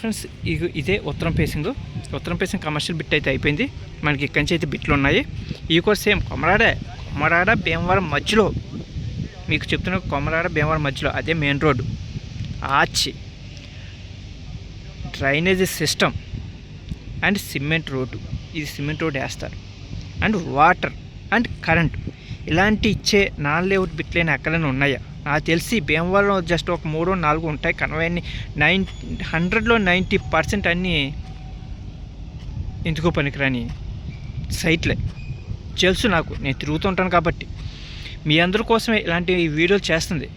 Friends ఇదే ఉత్తరం facing commercial bit అయితే అయిపోయింది. మనకి ఇక్కడి నుంచి అయితే బిట్లు ఉన్నాయి. ఈ కూడా సేమ్ కొమరాడ భీమవరం మధ్యలో మీకు చెప్తున్న కొమరాడ భీమవరం మధ్యలో అదే main road arch drainage system and cement road. ఇది సిమెంట్ రోడ్డు వేస్తారు అండ్ వాటర్ అండ్ కరెంట్ ఇలాంటి ఇచ్చే నాన్ లేఅవుట్ బిట్లైనా ఎక్కడైనా ఉన్నాయా? నాకు తెలిసి భీమవరం జస్ట్ ఒక 3-4 ఉంటాయి. కనవన్నీ 100లో 90% అన్నీ ఎందుకో పనికిరాని సైట్లే తెలుసు నాకు, నేను తిరుగుతుంటాను కాబట్టి. మీ అందరి కోసమే ఇలాంటి వీడియోలు చేస్తుంది.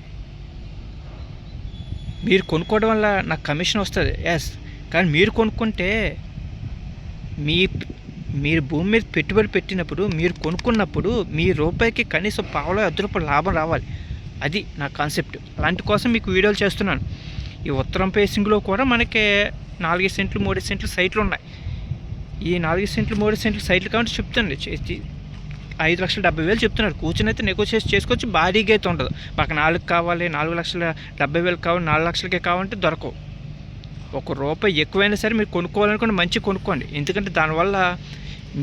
మీరు కొనుక్కోవడం వల్ల నాకు కమిషన్ వస్తుంది, ఎస్. కానీ మీరు కొనుక్కుంటే మీరు భూమి మీద పెట్టుబడి పెట్టినప్పుడు, మీరు కొనుక్కున్నప్పుడు మీ రూపాయికి కనీసం పావులో 10 రూపాయలు లాభం రావాలి. అది నా కాన్సెప్ట్. అలాంటి కోసం మీకు వీడియోలు చేస్తున్నాను. ఈ ఉత్తరం ఫేసింగ్లో కూడా మనకి 4 సెంట్లు 3 సెంట్లు సైట్లు ఉన్నాయి. ఈ 4 సెంట్లు 3 సెంట్లు సైట్లు కాబట్టి చెప్తాను, 5,70,000 చెప్తున్నారు. కూర్చొని అయితే నెగోషియేట్ చేసుకోవచ్చు. భారీగా అయితే ఉండదు. మాకు 4 కావాలి, 4,70,000 కావాలి, 4 లక్షలకే కావాలంటే దొరకవు. ₹1 ఎక్కువైనా సరే మీరు కొనుక్కోవాలనుకుంటే మంచిగా కొనుక్కోండి. ఎందుకంటే దానివల్ల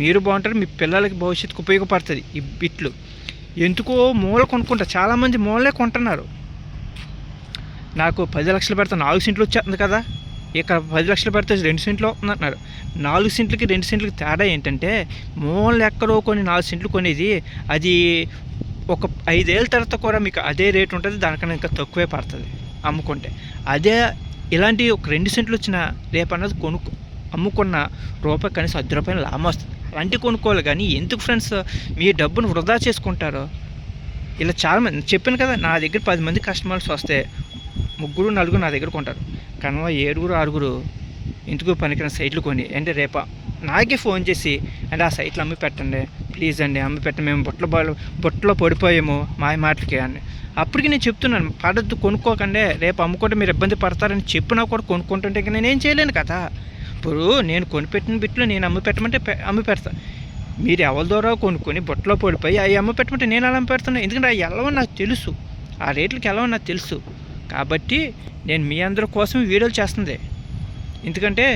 మీరు బాగుంటారు, మీ పిల్లలకి భవిష్యత్తుకు ఉపయోగపడుతుంది. ఈ బిట్లు ఎందుకో మూల కొనుక్కుంటారు, చాలామంది మూలనే కొంటున్నారు. నాకు 10 లక్షలు పెడితే 4 సెంట్లు వచ్చేస్తుంది కదా, ఇక్కడ 10 లక్షలు పెడితే 2 సెంట్లు అవుతుంది అంటున్నారు. 4 సెంట్లకి 2 సెంట్లకి తేడా ఏంటంటే, మూల ఎక్కడో కొన్ని 4 సెంట్లు కొనేది అది ఒక 5 ఏళ్ళ తర్వాత కూడా మీకు అదే రేటు ఉంటుంది, దానికన్నా ఇంకా తక్కువే పడుతుంది అమ్ముకుంటే. అదే ఇలాంటి ఒక 2 సెంట్లు వచ్చిన రేపు అన్నది అమ్ముకున్న రూపాయి కనీసం ₹10 లాభం వస్తుంది. అలాంటివి కొనుక్కోవాలి. కానీ ఎందుకు ఫ్రెండ్స్ మీ డబ్బును వృధా చేసుకుంటారో? ఇలా చాలామంది చెప్పాను కదా, నా దగ్గర 10 మంది కస్టమర్స్ వస్తే 3-4 నా దగ్గర కొంటారు. కనుక 7-6 ఎందుకు పనికిన సైట్లు కొని అంటే రేపా నాకే ఫోన్ చేసి అంటే ఆ సైట్లు అమ్మి పెట్టండి ప్లీజ్ అండి, అమ్మి పెట్టండి, మేము బుట్టలో పడిపోయాము మాయ మాటలకి అని. అప్పటికి నేను చెప్తున్నాను, పడద్దు, కొనుక్కోకండి, రేపు అమ్ముకుంటే మీరు ఇబ్బంది పడతారని చెప్పినా కూడా కొనుక్కుంటుంటే ఇంకా నేనేం చేయలేను కదా. ఇప్పుడు నేను కొనిపెట్టిన బిట్లు నేను అమ్మి పెట్టమంటే అమ్మి పెడతాను. మీరు ఎవరి ద్వారా కొనుక్కొని బుట్టలో పడిపోయి అవి అమ్మి పెట్టమంటే నేను అలా అమ్మి పెడతాను. ఎందుకంటే అవి వెళ్ళవని నాకు తెలుసు, ఆ రేట్లకి వెళ్ళవని నాకు తెలుసు. కాబట్టి నేను మీ అందరి కోసం వీడియోలు చేస్తుంది. ఎందుకంటే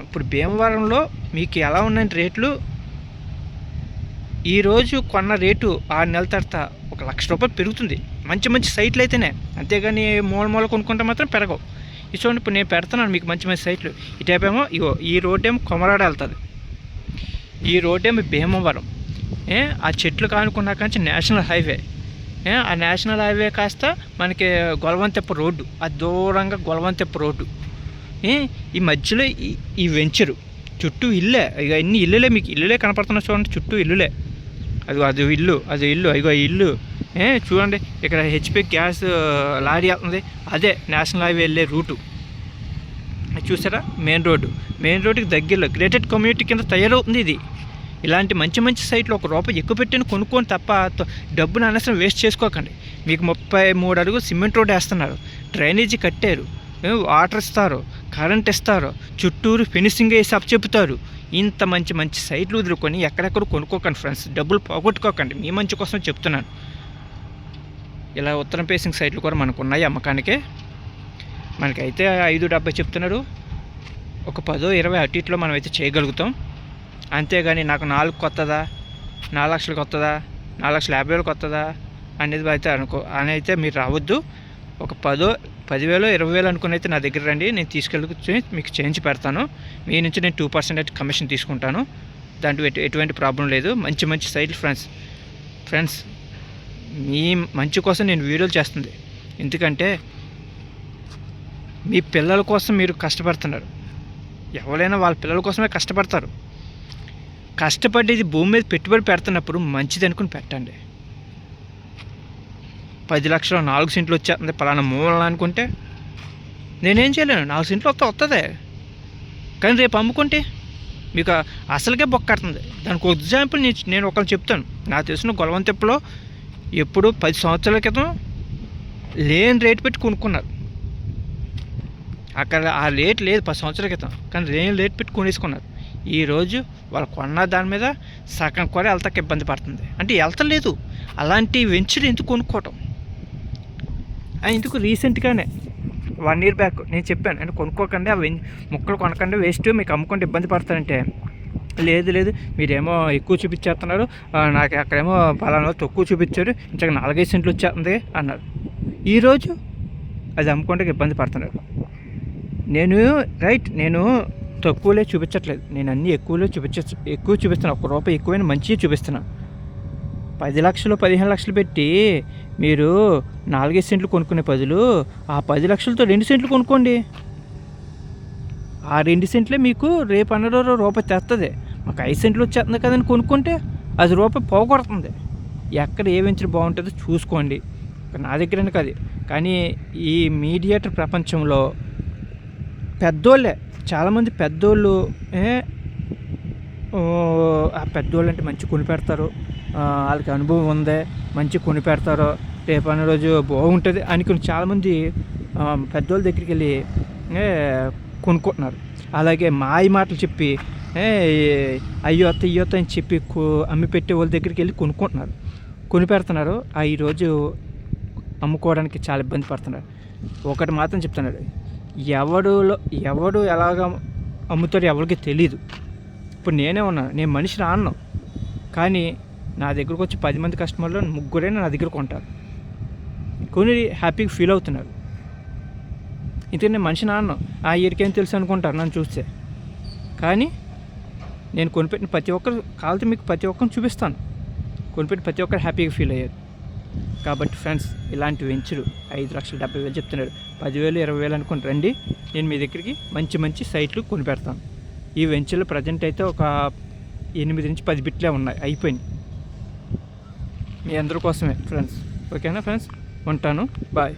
ఇప్పుడు భీమవరంలో మీకు ఎలా ఉన్నాయంటే రేట్లు, ఈరోజు కొన్న రేటు 6 నెలల తర్వాత ₹1,00,000 పెరుగుతుంది. మంచి సైట్లు అయితేనే, అంతేగాని మూల కొనుక్కుంటే మాత్రం పెరగవు. ఇది చూడండి, ఇప్పుడు నేను పెడుతున్నాను మీకు మంచి సైట్లు. ఇటేపేమో ఈ రోడ్ ఏమో కొమరాడ వెళ్తుంది, ఈ రోడ్ ఏమో భీమవరం. ఆ చెట్లు కానుకున్నాక నుంచి నేషనల్ హైవే, ఆ నేషనల్ హైవే కాస్త మనకి గొలవంతెప్ప రోడ్డు, ఆ దూరంగా గొలవంతెప్ప రోడ్డు. ఈ మధ్యలో ఈ వెంచరు చుట్టూ ఇల్లే, ఇక అన్ని ఇల్లులే, మీకు ఇల్లులే కనపడుతున్నా చూడండి, చుట్టూ ఇల్లులే. అది ఇల్లు అదిగో ఇల్లు. చూడండి, ఇక్కడ హెచ్పి గ్యాస్ లారీ వెళ్తుంది, అదే నేషనల్ హైవే వెళ్ళే రూటు. చూసారా, మెయిన్ రోడ్డుకి దగ్గరలో గ్రేటెడ్ కమ్యూనిటీ కింద తయారవుతుంది ఇది. ఇలాంటి మంచి సైట్లు ₹1 ఎక్కువ పెట్టి కొనుక్కొని తప్ప డబ్బును అనవసరం వేస్ట్ చేసుకోకండి. మీకు 33 అడుగులు సిమెంట్ రోడ్ వేస్తున్నారు, డ్రైనేజీ కట్టారు, వాటర్ ఇస్తారు, కరెంట్ ఇస్తారు, చుట్టూరు ఫినిషింగ్ వేసి చెప్తారు. ఇంత మంచి సైట్లు వదులుకొని ఎక్కడెక్కడ కొనుక్కోకండి ఫ్రెండ్స్, డబ్బులు పోగొట్టుకోకండి. మీ మంచి కోసం చెప్తున్నాను. ఇలా ఉత్తరం ఫేసింగ్ సైట్లు కూడా మనకు ఉన్నాయి అమ్మకానికే. మనకైతే 5.70 చెప్తున్నారు. ఒక 10-20 అటు ఇట్లో మనం అయితే చేయగలుగుతాం. అంతేగాని నాకు 4 కొత్తదా, 4 లక్షలకు వస్తుందా, 4,50,000 కొత్తదా అనేది అయితే మీరు రావద్దు. ఒక 10,000 20,000 అనుకుని అయితే నా దగ్గర రండి, నేను తీసుకెళ్ళి మీకు చేయించి పెడతాను. మీ నుంచి నేను 2% కమిషన్ తీసుకుంటాను. దాంట్లో ఎటువంటి ప్రాబ్లం లేదు. మంచి సైట్లు ఫ్రెండ్స్ మీ మంచి కోసం నేను వీడియోలు చేస్తుంది. ఎందుకంటే మీ పిల్లల కోసం మీరు కష్టపడుతున్నారు. ఎవరైనా వాళ్ళ పిల్లల కోసమే కష్టపడతారు. కష్టపడేది భూమి మీద పెట్టుబడి పెడుతున్నప్పుడు మంచిది అనుకుని పెట్టండి. 10 లక్షలు 4 సెంట్లు వచ్చేస్తుంది పలానా మూలన అనుకుంటే నేనేం చేయలేను. 4 సెంట్లు వస్తుంది, కానీ రేపు అమ్ముకుంటే మీకు అసలుకే బొక్కడుతుంది. దానికి ఒక ఎగ్జాంపుల్ నేను ఒకరు చెప్తాను. నాకు తెలిసిన గొలవంతెప్పలో ఎప్పుడు 10 సంవత్సరాల క్రితం లేని రేటు పెట్టి కొనుక్కున్నారు. అక్కడ ఆ రేట్ లేదు 10 సంవత్సరాల క్రితం, కానీ లేని రేట్ పెట్టి కొనేసుకున్నారు. ఈరోజు వాళ్ళు కొన్న దాని మీద సగం కూడా వెళ్తాక ఇబ్బంది పడుతుంది. అంటే వెళ్తలేదు. అలాంటి వెంచర్ ఎందుకు కొనుక్కోవటం? ఎందుకు రీసెంట్గానే 1 ఇయర్ బ్యాక్ నేను చెప్పాను, అంటే కొనుక్కోకండి, అవి మొక్కలు కొనకండి, వేస్ట్, మీకు అమ్ముకుంటే ఇబ్బంది పడతారంటే, లేదు లేదు మీరేమో ఎక్కువ చూపించేస్తున్నారు, నాకు అక్కడేమో పలానా తక్కువ చూపించారు, ఇంకా 4-5 సెంట్లు వచ్చేస్తుంది అన్నారు. ఈరోజు అది అమ్ముకుంటే ఇబ్బంది పడుతున్నారు. నేను తక్కువలే చూపించట్లేదు, నేను అన్నీ ఎక్కువ చూపిస్తున్నాను. ₹1 ఎక్కువైనా మంచిగా చూపిస్తున్నాను. 10 లక్షలు 15 లక్షలు పెట్టి మీరు 4-5 సెంట్లు కొనుక్కునే బదులు ఆ 10 లక్షలతో 2 సెంట్లు కొనుక్కోండి. ఆ 2 సెంట్లే మీకు రేపు అన్న రూపాయి తెస్తుంది. మాకు 5 సెంట్లు వచ్చేస్తుంది కదని కొనుక్కుంటే అది రూపాయి పోగొడుతుంది. ఎక్కడ ఏ వెంచర్ బాగుంటుందో చూసుకోండి. నా దగ్గరనే కాదు, కానీ ఈ మీడియేటర్ ప్రపంచంలో పెద్దోళ్ళే చాలామంది పెద్దోళ్ళు, ఆ పెద్దోళ్ళు అంటే మంచి కొని పెడతారు, వాళ్ళకి అనుభవం ఉంది, మంచి కొని పెడతారు, రేపు అనే రోజు బాగుంటుంది అనుకుని చాలామంది పెద్దోళ్ళ దగ్గరికి వెళ్ళి కొనుక్కుంటున్నారు. అలాగే మాయ మాటలు చెప్పి అయ్యోత్త అని చెప్పి అమ్మి పెట్టే వాళ్ళ దగ్గరికి వెళ్ళి కొని పెడుతున్నారు. ఈరోజు అమ్ముకోవడానికి చాలా ఇబ్బంది పడుతున్నారు. ఒకటి మాత్రం చెప్తున్నాడు, ఎవడు ఎలాగ అమ్ముతాడో ఎవరికి తెలీదు. ఇప్పుడు నేనే ఉన్నాను, నేను మనిషిని ఆడను, కానీ నా దగ్గరకు వచ్చి 10 మంది కస్టమర్లు 3 నా దగ్గర కొంటారు, కొని హ్యాపీగా ఫీల్ అవుతున్నారు. ఇంతకీ నేను మనిషిని ఆడను, ఆ ఇయర్కేం తెలుసు అనుకుంటారు నన్ను చూస్తే, కానీ నేను కొనిపెట్టిన ప్రతి ఒక్కరు కావాలంటే మీకు ప్రతి ఒక్కరిని చూపిస్తాను, కొనిపెట్టిన ప్రతి ఒక్కరు హ్యాపీగా ఫీల్ అయ్యారు. కాబట్టి ఫ్రెండ్స్, ఇలాంటి వెంచరు 5,70,000 చెప్తున్నాడు, 10,000 20,000 అనుకుని రండి, నేను మీ దగ్గరికి మంచి సైట్లు కొని పెడతాను. ఈ వెంచర్లో ప్రజెంట్ అయితే ఒక 8 నుంచి 10 బిట్లే ఉన్నాయి, అయిపోయినాయి. మీ అందరి కోసమే ఫ్రెండ్స్. ఓకేనా ఫ్రెండ్స్, ఉంటాను, బాయ్.